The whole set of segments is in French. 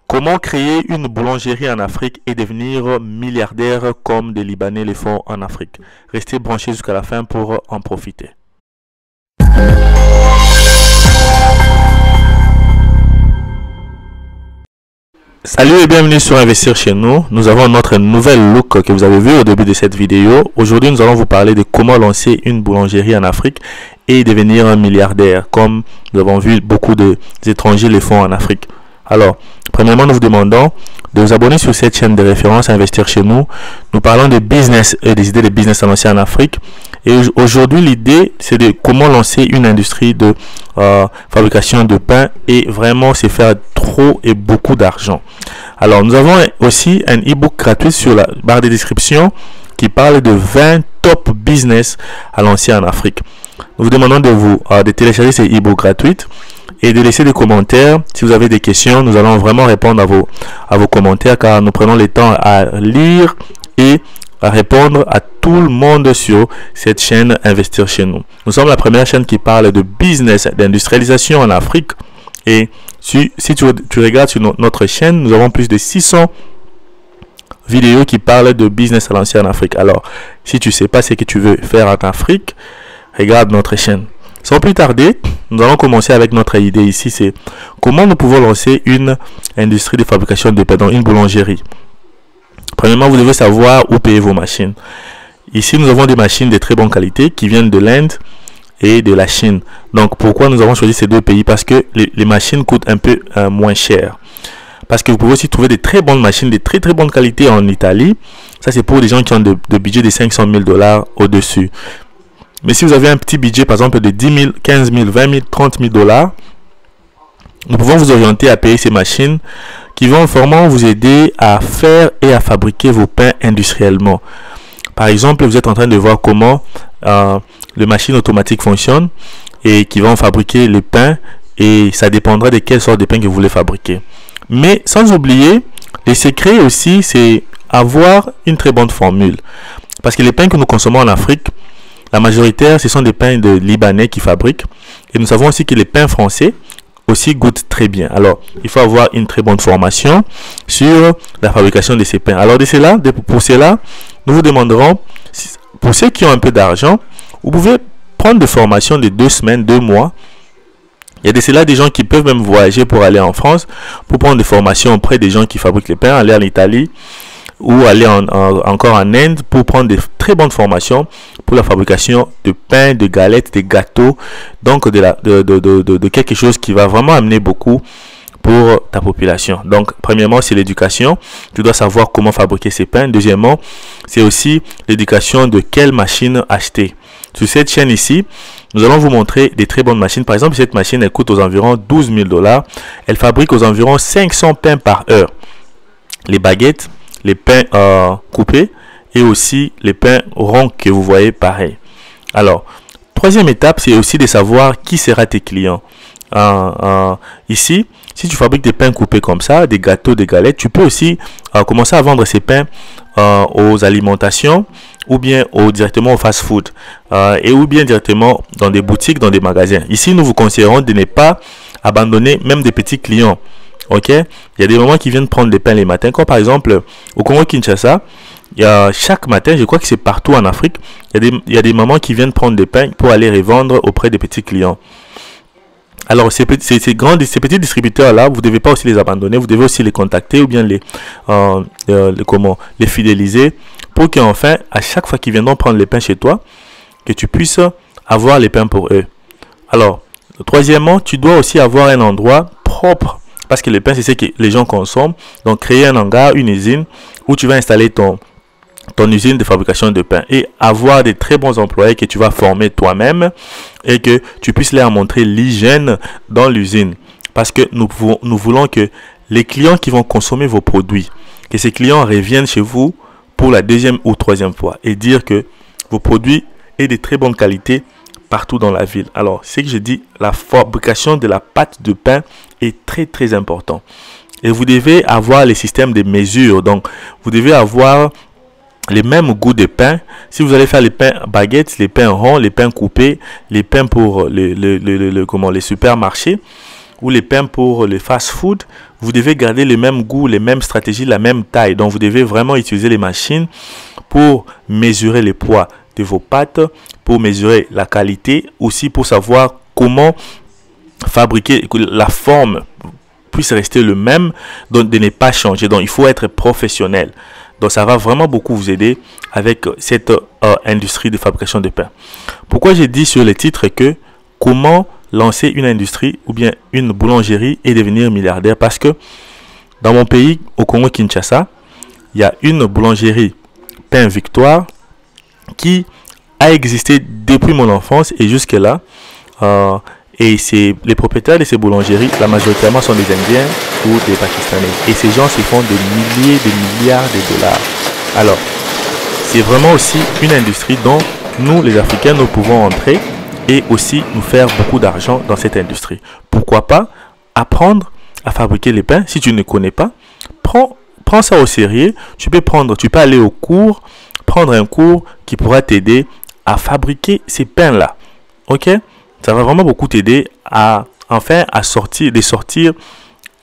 Comment créer une boulangerie en Afrique et devenir milliardaire comme des Libanais le font en Afrique? Restez branchés jusqu'à la fin pour en profiter. Salut et bienvenue sur Investir chez nous. Nous avons notre nouvelle look que vous avez vu au début de cette vidéo. Aujourd'hui, nous allons vous parler de comment lancer une boulangerie en Afrique et devenir un milliardaire, comme nous avons vu beaucoup d'étrangers le font en Afrique. Alors, premièrement, nous vous demandons de vous abonner sur cette chaîne de référence à Investir chez nous. Nous parlons de business et des idées de business à lancer en Afrique. Et aujourd'hui, l'idée, c'est de comment lancer une industrie de fabrication de pain et vraiment se faire trop et beaucoup d'argent. Alors, nous avons aussi un e-book gratuit sur la barre de description qui parle de 20 top business à lancer en Afrique. Nous vous demandons de télécharger ces e-books gratuits et de laisser des commentaires. Si vous avez des questions, nous allons vraiment répondre à vos commentaires car nous prenons le temps à lire et à répondre à tout le monde sur cette chaîne Investir chez nous. Nous sommes la première chaîne qui parle de business, d'industrialisation en Afrique. Et si tu regardes sur notre chaîne, nous avons plus de 600 vidéos qui parlent de business à lancer en Afrique. Alors, si tu ne sais pas ce que tu veux faire en Afrique, regarde notre chaîne. Sans plus tarder, nous allons commencer avec notre idée ici, c'est comment nous pouvons lancer une industrie de fabrication de pain, donc une boulangerie. Premièrement, vous devez savoir où payer vos machines. Ici, nous avons des machines de très bonne qualité qui viennent de l'Inde et de la Chine. Donc, pourquoi nous avons choisi ces deux pays? Parce que les machines coûtent un peu moins cher. Parce que vous pouvez aussi trouver des très bonnes machines de très bonne qualité en Italie. Ça, c'est pour les gens qui ont de budget de 500 000 $ au-dessus. Mais si vous avez un petit budget, par exemple, de 10 000, 15 000, 20 000, 30 000 $, nous pouvons vous orienter à payer ces machines qui vont vraiment vous aider à faire et à fabriquer vos pains industriellement. Par exemple, vous êtes en train de voir comment les machines automatiques fonctionnent et qui vont fabriquer les pains, et ça dépendra de quelle sorte de pain que vous voulez fabriquer. Mais sans oublier, les secrets aussi, c'est avoir une très bonne formule. Parce que les pains que nous consommons en Afrique, la majorité, ce sont des pains de Libanais qui fabriquent. Et nous savons aussi que les pains français aussi goûtent très bien. Alors, il faut avoir une très bonne formation sur la fabrication de ces pains. Alors, pour cela, nous vous demanderons, pour ceux qui ont un peu d'argent, vous pouvez prendre des formations de 2 semaines, 2 mois. Il y a de cela des gens qui peuvent même voyager pour aller en France, pour prendre des formations auprès des gens qui fabriquent les pains, aller en Italie, ou aller encore en Inde pour prendre de très bonnes formations pour la fabrication de pain, de galettes, de gâteaux, donc de quelque chose qui va vraiment amener beaucoup pour ta population. Donc, premièrement, c'est l'éducation. Tu dois savoir comment fabriquer ces pains. Deuxièmement, c'est aussi l'éducation de quelle machine acheter. Sur cette chaîne ici, nous allons vous montrer des très bonnes machines. Par exemple, cette machine, elle coûte aux environs 12 000 $. Elle fabrique aux environs 500 pains par heure. Les baguettes, les pains coupés et aussi les pains ronds que vous voyez pareil. Alors, troisième étape, c'est aussi de savoir qui sera tes clients. Ici, si tu fabriques des pains coupés comme ça, des gâteaux, des galettes, tu peux aussi commencer à vendre ces pains aux alimentations ou bien directement au fast-food ou bien directement dans des boutiques, dans des magasins. Ici, nous vous conseillerons de ne pas abandonner même des petits clients. Ok, il y a des mamans qui viennent prendre des pains les matins, comme par exemple au Congo-Kinshasa. Chaque matin, je crois que c'est partout en Afrique, il y a des mamans qui viennent prendre des pains pour aller revendre auprès des petits clients. Alors ces petits distributeurs là, vous ne devez pas aussi les abandonner, vous devez aussi les contacter ou bien les fidéliser pour qu'enfin, à chaque fois qu'ils viendront prendre les pains chez toi, que tu puisses avoir les pains pour eux. Alors, troisièmement, tu dois aussi avoir un endroit propre. Parce que les pains, c'est ce que les gens consomment. Donc, créer un hangar, une usine, où tu vas installer ton usine de fabrication de pain. Et avoir des très bons employés que tu vas former toi-même. Et que tu puisses leur montrer l'hygiène dans l'usine. Parce que nous voulons que les clients qui vont consommer vos produits, que ces clients reviennent chez vous pour la 2e ou 3e fois. Et dire que vos produits sont de très bonne qualité partout dans la ville. Alors, c'est que je dis, la fabrication de la pâte de pain est très important. Et vous devez avoir les systèmes de mesure. Donc, vous devez avoir les mêmes goûts de pain. Si vous allez faire les pains baguettes, les pains ronds, les pains coupés, les pains pour les supermarchés, ou les pains pour le fast-food, vous devez garder le même goût, les mêmes stratégies, la même taille. Donc, vous devez vraiment utiliser les machines pour mesurer les poids de vos pâtes, pour mesurer la qualité, aussi pour savoir comment fabriquer, que la forme puisse rester le même, donc de ne pas changer. Donc, il faut être professionnel. Donc, ça va vraiment beaucoup vous aider avec cette industrie de fabrication de pain. Pourquoi j'ai dit sur le titre que comment lancer une industrie ou bien une boulangerie et devenir milliardaire? Parce que dans mon pays, au Congo-Kinshasa, il y a une boulangerie Pain Victoire qui a existé depuis mon enfance et jusque-là. Et les propriétaires de ces boulangeries, la majoritairement sont des Indiens ou des Pakistanais. Et ces gens se font des milliers, de milliards de dollars. Alors, c'est vraiment aussi une industrie dont nous, les Africains, nous pouvons entrer et aussi nous faire beaucoup d'argent dans cette industrie. Pourquoi pas apprendre à fabriquer les pains? Si tu ne connais pas, prends ça au sérieux. Tu peux aller au cours, prendre un cours qui pourra t'aider à fabriquer ces pains-là. Ok? Ça va vraiment beaucoup t'aider à sortir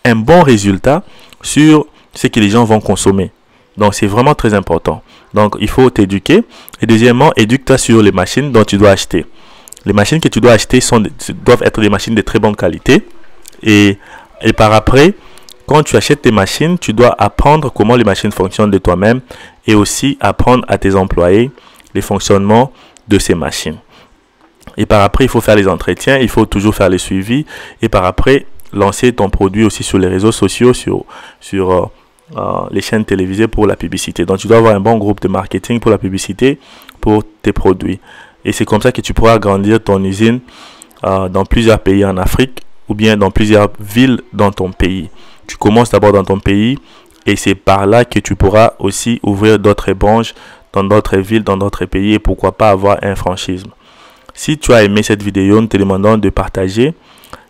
un bon résultat sur ce que les gens vont consommer. Donc, c'est vraiment très important. Donc, il faut t'éduquer. Et deuxièmement, éduque-toi sur les machines dont tu dois acheter. Les machines que tu dois acheter doivent être des machines de très bonne qualité. Et par après, quand tu achètes tes machines, tu dois apprendre comment les machines fonctionnent de toi-même et aussi apprendre à tes employés les fonctionnements de ces machines. Et par après, il faut faire les entretiens, il faut toujours faire les suivis. Et par après, lancer ton produit aussi sur les réseaux sociaux, sur les chaînes télévisées pour la publicité. Donc, tu dois avoir un bon groupe de marketing pour la publicité pour tes produits. Et c'est comme ça que tu pourras agrandir ton usine dans plusieurs pays en Afrique ou bien dans plusieurs villes dans ton pays. Tu commences d'abord dans ton pays et c'est par là que tu pourras aussi ouvrir d'autres branches dans d'autres villes, dans d'autres pays et pourquoi pas avoir un franchisme. Si tu as aimé cette vidéo, nous te demandons de partager,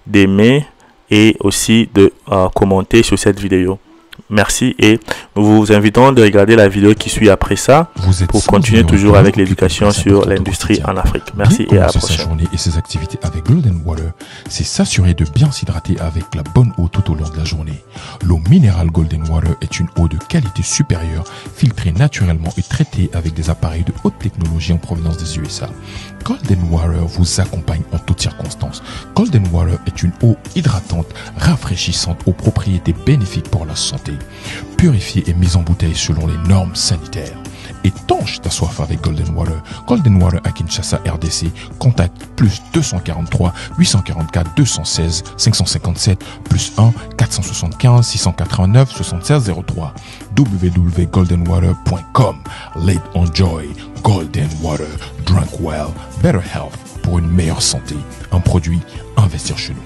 d'aimer et aussi de commenter sur cette vidéo. Merci et nous vous invitons de regarder la vidéo qui suit après ça pour continuer toujours avec l'éducation sur l'industrie en Afrique. Merci et à la prochaine. Sa journée et ses activités avec Golden Water, c'est s'assurer de bien s'hydrater avec la bonne eau tout au long de la journée. L'eau minérale Golden Water est une eau de qualité supérieure, filtrée naturellement et traitée avec des appareils de haute technologie en provenance des USA. Golden Water vous accompagne en toutes circonstances. Golden Water est une eau hydratante, rafraîchissante aux propriétés bénéfiques pour la santé. Purifiée et mise en bouteille selon les normes sanitaires. Étanche ta soif avec Golden Water. Golden Water à Kinshasa, RDC. Contact plus 243 844 216 557 plus 1 475 689 76 03 www.goldenwater.com. Let's enjoy Golden Water. Drink well, better health pour une meilleure santé. Un produit, investir chez nous.